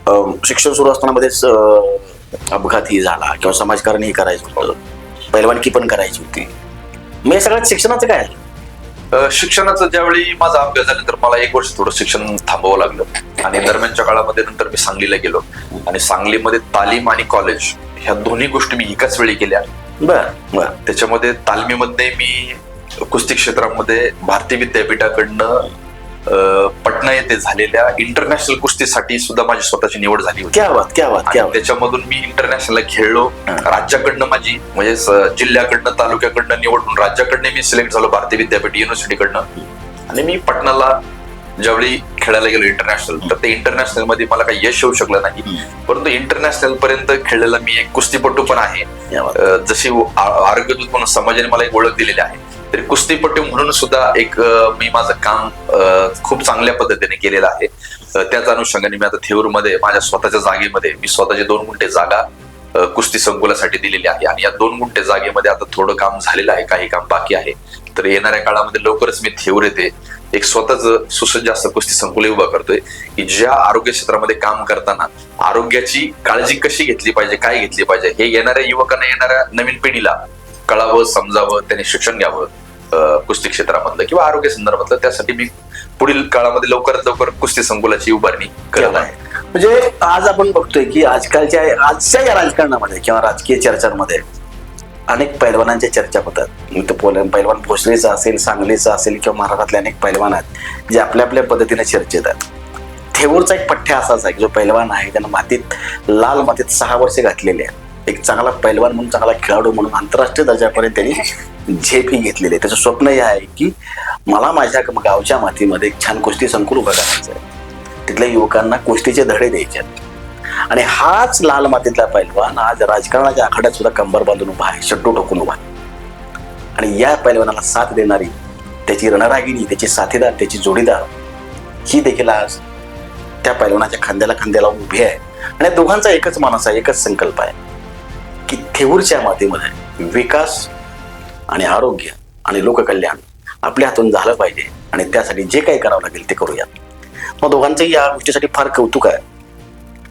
शिक्षण सुरू असताना मध्येच अपघातही झाला किंवा समाजकारणही करायचं होतं, पैलवानकी पण करायची होती. मग या सगळ्यात शिक्षणाचं काय आहे? शिक्षणाचं ज्यावेळी माझा अभ्यास झाला तर मला 1 वर्ष थोडं शिक्षण थांबावं लागलं आणि दरम्यानच्या काळामध्ये नंतर मी सांगलीला गेलो आणि सांगलीमध्ये तालीम आणि कॉलेज ह्या दोन्ही गोष्टी मी एकाच वेळी केल्या. बर. त्याच्यामध्ये तालमीमध्ये मी कुस्ती क्षेत्रामध्ये भारतीय विद्यापीठाकडनं पटना येथे झालेल्या इंटरनॅशनल कुस्तीसाठी सुद्धा माझी स्वतःची निवड झाली होती. क्या बात. आणि त्याच्यामधून मी इंटरनॅशनलला खेळलो. राज्याकडनं माझी म्हणजे जिल्ह्याकडनं तालुक्याकडनं निवडून राज्याकडनं मी सिलेक्ट झालो भारतीय विद्यापीठ युनिव्हर्सिटीकडनं. आणि मी पटनाला ज्यावेळी खेळायला गेलो इंटरनॅशनल, तर ते इंटरनॅशनल मध्ये मला काही यश येऊ शकलं नाही, परंतु इंटरनॅशनल पर्यंत खेळलेला मी एक कुस्तीपटू पण आहे. जशी आरोग्यदूत म्हणून समाजाने मला एक ओळख दिलेली आहे, तरी कुस्तीपटू म्हणून सुद्धा एक मी माझं काम खूप चांगल्या पद्धतीने केलेलं आहे. त्याच अनुषंगाने मी आता थेऊरमध्ये माझ्या स्वतःच्या जागेमध्ये मी स्वतःचे 2 गुंठे जागा कुस्ती संकुलासाठी दिलेली आहे आणि या 2 गुंठे जागेमध्ये आता थोडं काम झालेलं आहे, काही काम बाकी आहे. तर येणाऱ्या काळामध्ये लवकरच मी थेऊर येथे एक स्वतःच सुसज्ज असं कुस्ती संकुल उभं करतोय की ज्या आरोग्य क्षेत्रामध्ये काम करताना आरोग्याची काळजी कशी घेतली पाहिजे, काय घेतली पाहिजे, हे येणाऱ्या युवकांना, येणाऱ्या नवीन पिढीला कळावं, समजावं, त्यांनी शिक्षण घ्यावं कुस्ती क्षेत्रामधलं किंवा आरोग्य संदर्भातलं. त्यासाठी मी पुढील काळामध्ये लवकरात लवकर कुस्ती संकुलाची उभारणी करत आहे. म्हणजे आज आपण बघतोय की आजच्या या राजकारणामध्ये किंवा राजकीय चर्चांमध्ये अनेक पैलवानांच्या चर्चा होतात. पैलवान भोसलेचा असेल, सांगलीचा असेल किंवा महाराष्ट्रातले अनेक पैलवान आहेत जे आपल्या आपल्या पद्धतीने चर्चेत आहेत. थेऊरचा एक पठ्ठा असाच आहे की जो पैलवान आहे त्यानं लाल मातीत 6 वर्षे घातलेले आहेत. एक चांगला पैलवान म्हणून, चांगला खेळाडू म्हणून आंतरराष्ट्रीय दर्जापर्यंत त्यांनी झेपही घेतलेली आहे. त्याचं स्वप्न हे आहे की मला माझ्या गावच्या मातीमध्ये एक छान कुस्ती संकुल उभं करायचं आहे, तिथल्या युवकांना कुस्तीचे धडे द्यायचे आहेत. आणि हाच लाल मातीतला पैलवान आज राजकारणाच्या आखाड्यात सुद्धा कंबर बांधून उभा आहे, शट्टू ठोकून उभा आहे. आणि या पैलवानाला साथ देणारी त्याची रणरागिणी, त्याची साथीदार, त्याची जोडीदार ही देखील आज त्या पैलवानाच्या खांद्याला खांद्या लावून उभी आहे. आणि या दोघांचा एकच मानस आहे, एकच संकल्प आहे की थेऊरच्या मातीमध्ये विकास आणि आरोग्य आणि लोककल्याण आपल्या हातून झालं पाहिजे आणि त्यासाठी जे काही करावं लागेल ते करूया. मग दोघांचंही या गोष्टीसाठी फार कौतुक आहे.